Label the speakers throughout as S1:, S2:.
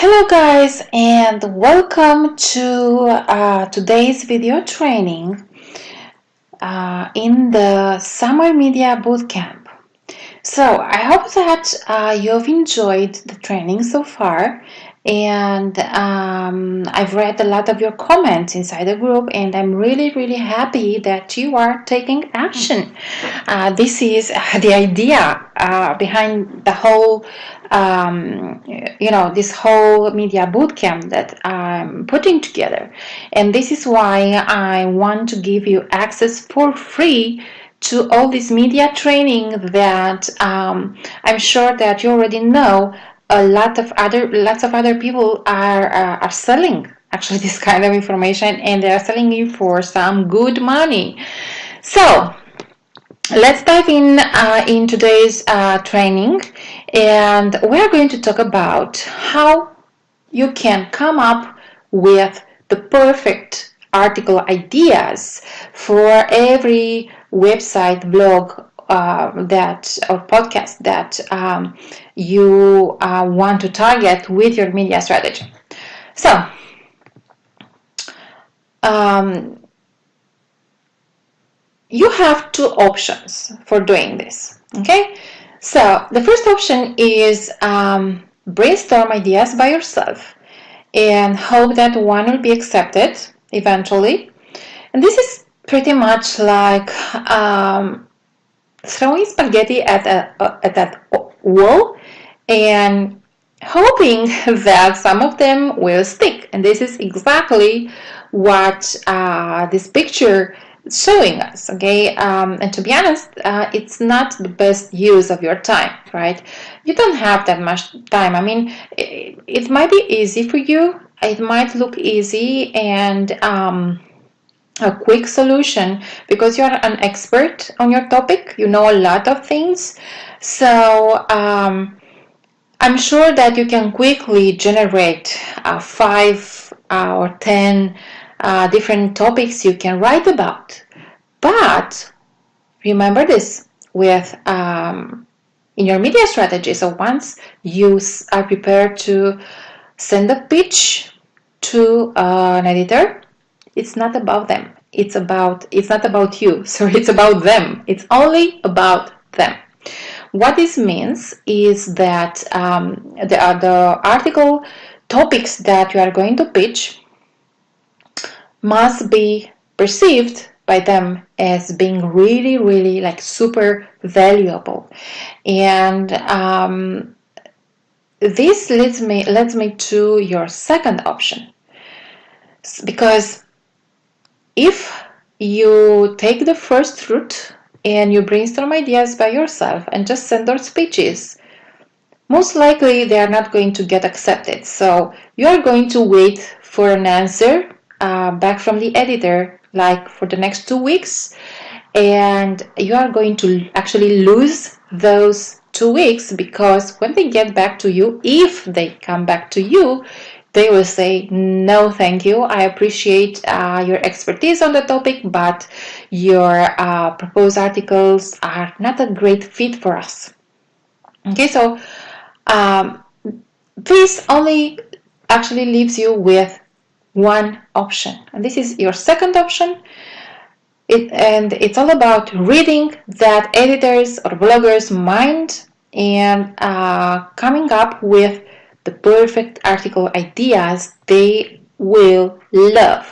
S1: Hello guys, and welcome to today's video training in the Summer Media Bootcamp. So I hope that you've enjoyed the training so far, and I've read a lot of your comments inside the group, and I'm really happy that you are taking action. This is the idea behind the whole this whole media bootcamp that I'm putting together, and this is why I want to give you access for free to all this media training that I'm sure that you already know. Lots of other people are selling actually this kind of information, and they are selling you for some good money. So let's dive in today's training, and we're going to talk about how you can come up with the perfect article ideas for every website, blog that or podcast that you want to target with your media strategy. So you have two options for doing this. Okay, so the first option is brainstorm ideas by yourself and hope that one will be accepted eventually. And this is pretty much like throwing spaghetti at that wall and hoping that some of them will stick. And this is exactly what this picture is showing us. Okay, and to be honest, it's not the best use of your time, right? You don't have that much time. I mean, it might be easy for you. It might look easy and a quick solution because you're an expert on your topic. You know a lot of things. So I'm sure that you can quickly generate 5 or 10 different topics you can write about. But remember this with in your media strategy. So once you are prepared to send a pitch to an editor, it's not about them. It's not about you. So it's about them. It's only about them. What this means is that the article topics that you are going to pitch must be perceived by them as being really like super valuable. And this leads me to your second option, because if you take the first route and you brainstorm ideas by yourself and just send those pitches, most likely they are not going to get accepted. So you are going to wait for an answer back from the editor, like for the next 2 weeks, and you are going to actually lose those 2 weeks, because when they get back to you, if they come back to you, they will say, no, thank you. I appreciate your expertise on the topic, but your proposed articles are not a great fit for us. Okay, so this only actually leaves you with one option, and this is your second option. It's all about reading that editor's or blogger's mind and coming up with the perfect article ideas they will love.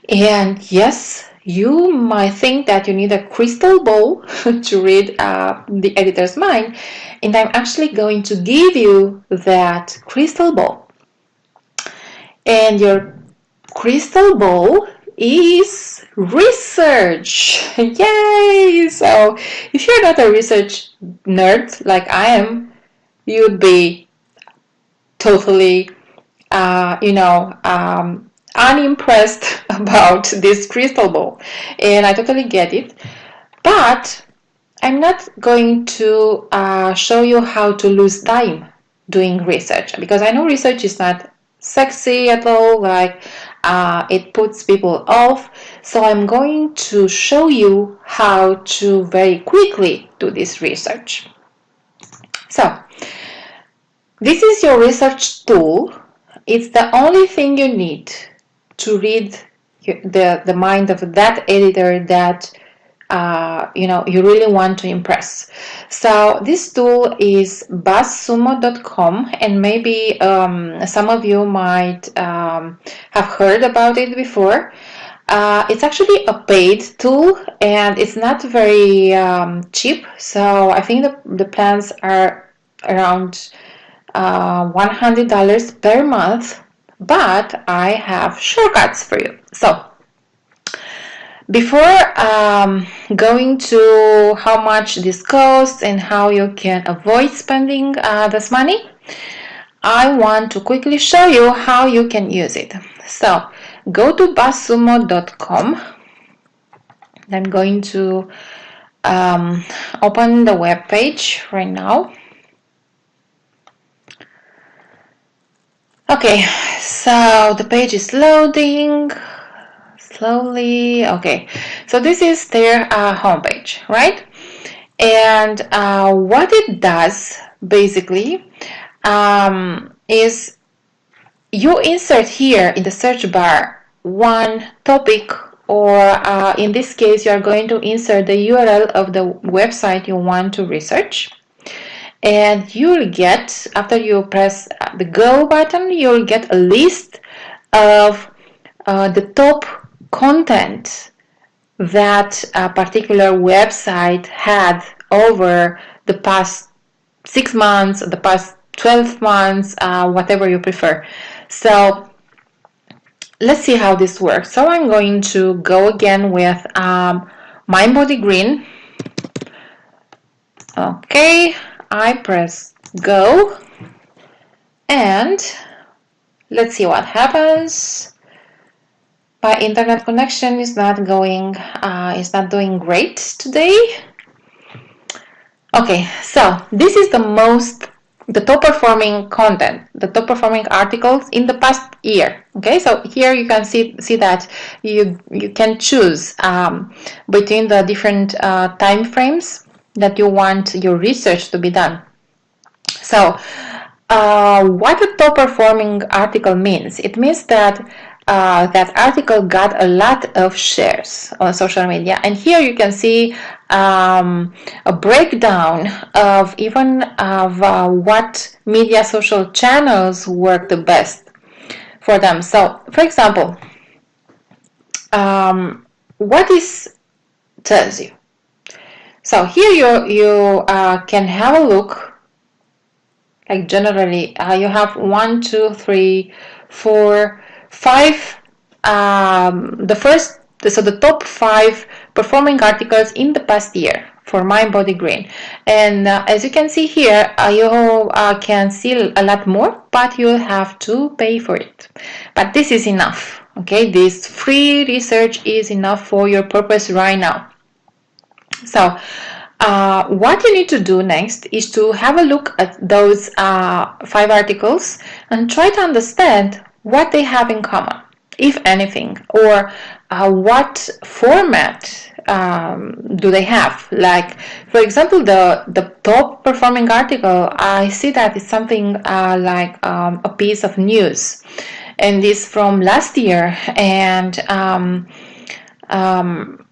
S1: And yes, you might think that you need a crystal ball to read the editor's mind, and I'm actually going to give you that crystal ball. And your crystal ball is research. Yay! So if you're not a research nerd like I am, you'd be totally unimpressed about this crystal ball, and I totally get it. But I'm not going to show you how to lose time doing research, because I know research is not sexy at all, like it puts people off. So I'm going to show you how to very quickly do this research. So this is your research tool it's the only thing you need to read the mind of that editor that you really want to impress. So this tool is Buzzsumo.com, and maybe some of you might have heard about it before. It's actually a paid tool, and it's not very cheap. So I think the plans are around $100 per month, but I have shortcuts for you. So before going to how much this costs and how you can avoid spending this money, I want to quickly show you how you can use it. So go to buzzsumo.com. I'm going to open the web page right now. Okay, so the page is loading slowly. Okay, so this is their homepage, right? And what it does basically is you insert here in the search bar one topic, or in this case you are going to insert the URL of the website you want to research. And you'll get, after you press the go button, you'll get a list of the top content that a particular website had over the past 6 months, the past 12 months, whatever you prefer. So let's see how this works. So I'm going to go again with Mind Body Green. Okay, I press go, and let's see what happens. My internet connection is not doing great today. Okay, so this is the top performing content, the top performing articles in the past year. Okay, so here you can see that you can choose between the different time frames that you want your research to be done. So what a top performing article means, it means that that article got a lot of shares on social media, and here you can see a breakdown of even what media social channels work the best for them. So for example, what this tells you. So here you can have a look. Like generally, you have 1, 2, 3, 4, 5. The top 5 performing articles in the past year for Mind Body Green. And as you can see here, you can see a lot more, but you'll have to pay for it. But this is enough. Okay, this free research is enough for your purpose right now. So what you need to do next is to have a look at those 5 articles and try to understand what they have in common, if anything, or what format do they have. Like, for example, the top performing article, I see that it's something like a piece of news, and this from last year, and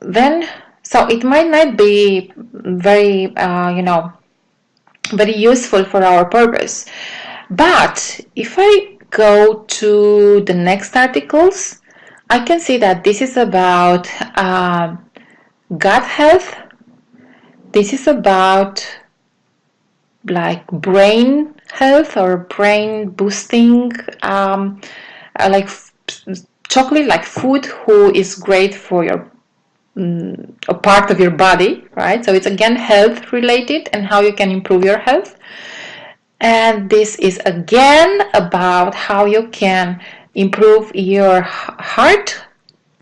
S1: then so it might not be very very useful for our purpose. But if I go to the next articles, I can see that this is about gut health. This is about like brain health or brain boosting, like chocolate, like food who is great for your a part of your body, right? So it's again health related and how you can improve your health. And this is again about how you can improve your heart,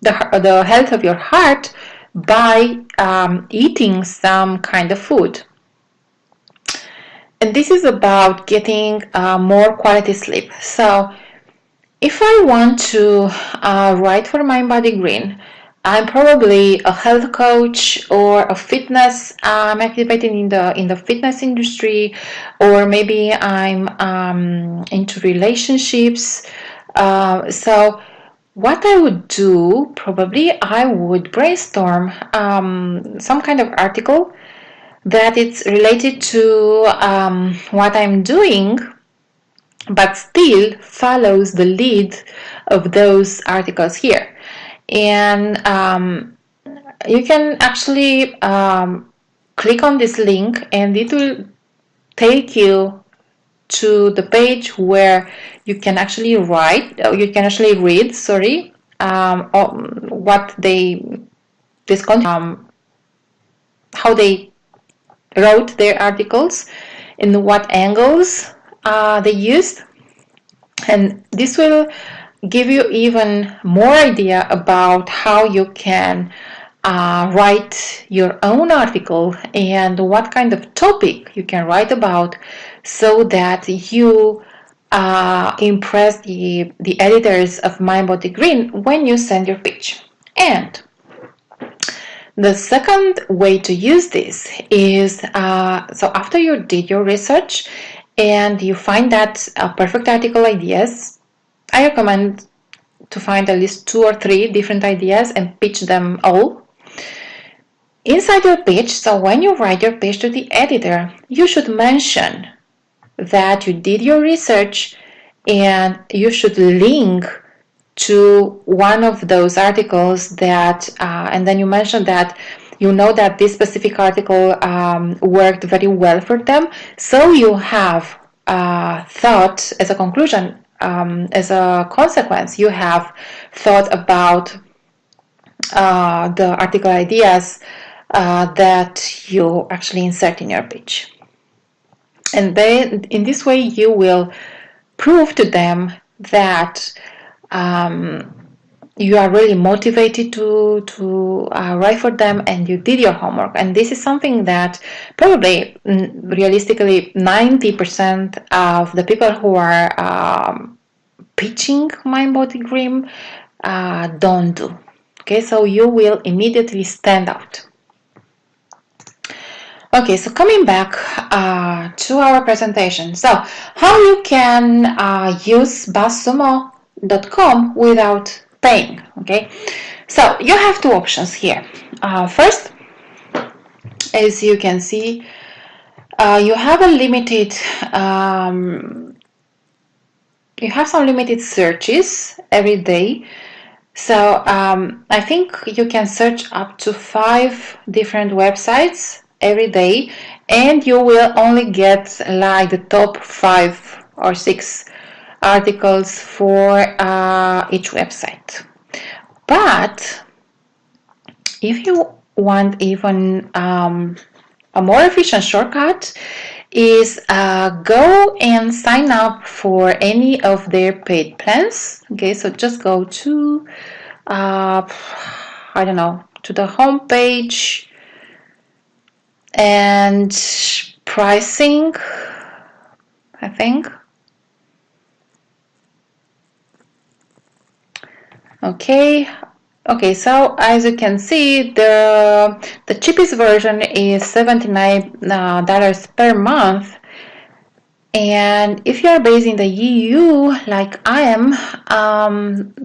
S1: the health of your heart by eating some kind of food. And this is about getting more quality sleep. So if I want to write for Mind Body Green, I'm probably a health coach or a fitness. I'm activated in the fitness industry, or maybe I'm into relationships. So what I would do, probably I would brainstorm some kind of article that it's related to what I'm doing, but still follows the lead of those articles here. And you can actually click on this link, and it will take you to the page where you can actually read, sorry, what this how they wrote their articles, in what angles they used, and this will give you even more idea about how you can write your own article and what kind of topic you can write about, so that you impress the editors of Mind Body Green when you send your pitch. And the second way to use this is, so after you did your research and you find that perfect article ideas, I recommend to find at least 2 or 3 different ideas and pitch them all. Inside your pitch, so when you write your pitch to the editor, you should mention that you did your research, and you should link to one of those articles that, and then you mention that you know that this specific article worked very well for them. So you have thought as a conclusion, as a consequence, you have thought about the article ideas that you actually insert in your pitch. And then in this way you will prove to them that you are really motivated to write for them, and you did your homework. And this is something that probably, realistically, 90% of the people who are pitching Mind Body Green don't do. Okay, so you will immediately stand out. Okay, so coming back to our presentation. So how you can use Buzzsumo.com without paying. Okay, so you have 2 options here. First, as you can see, you have a limited you have some limited searches every day. So I think you can search up to 5 different websites every day, and you will only get like the top 5 or 6 articles for each website. But if you want even a more efficient shortcut, is go and sign up for any of their paid plans. Okay, so just go to I don't know, to the home page and pricing, I think. Okay, so as you can see, the cheapest version is $79 per month. And if you are based in the EU, like I am,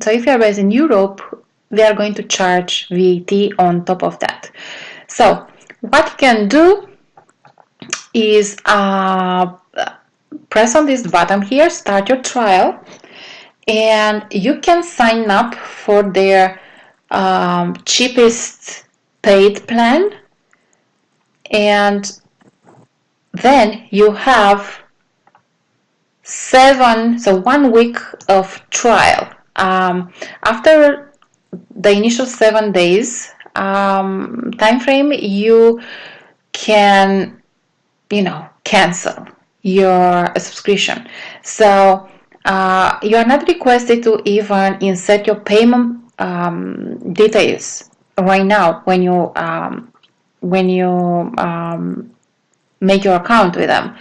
S1: so if you are based in Europe, they are going to charge VAT on top of that. So what you can do is press on this button here, start your trial, and you can sign up for their cheapest paid plan, and then you have 1 week of trial. After the initial 7 days time frame, you can cancel your subscription. So you are not requested to even insert your payment details right now when you make your account with them.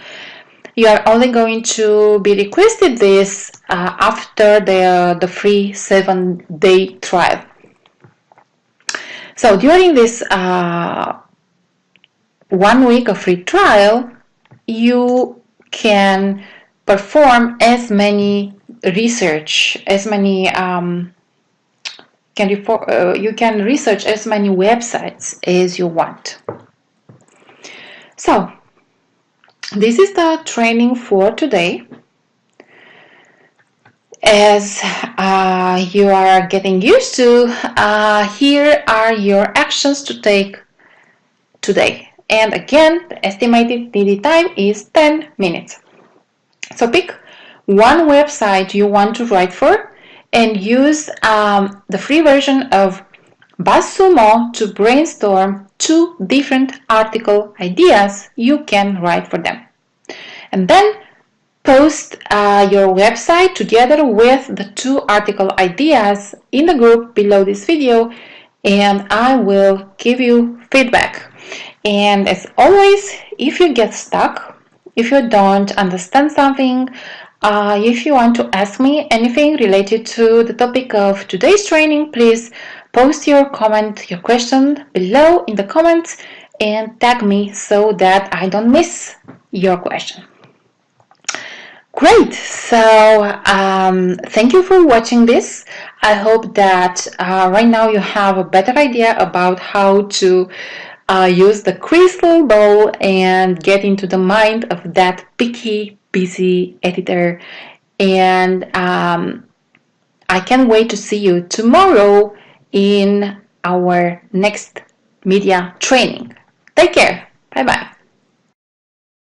S1: You are only going to be requested this after the free 7-day trial. So during this 1 week of free trial, you can perform as many research, as many you can research as many websites as you want. So this is the training for today. As you are getting used to, here are your actions to take today. And again, the estimated needed time is 10 minutes. So pick one website you want to write for and use the free version of Buzzsumo to brainstorm 2 different article ideas you can write for them. And then post your website together with the 2 article ideas in the group below this video, and I will give you feedback. And as always, if you get stuck, if you don't understand something, if you want to ask me anything related to the topic of today's training, please post your comment, your question below in the comments and tag me so that I don't miss your question. Great, so thank you for watching this. I hope that right now you have a better idea about how to use the crystal ball and get into the mind of that picky, busy editor. And I can't wait to see you tomorrow in our next media training. Take care. Bye-bye.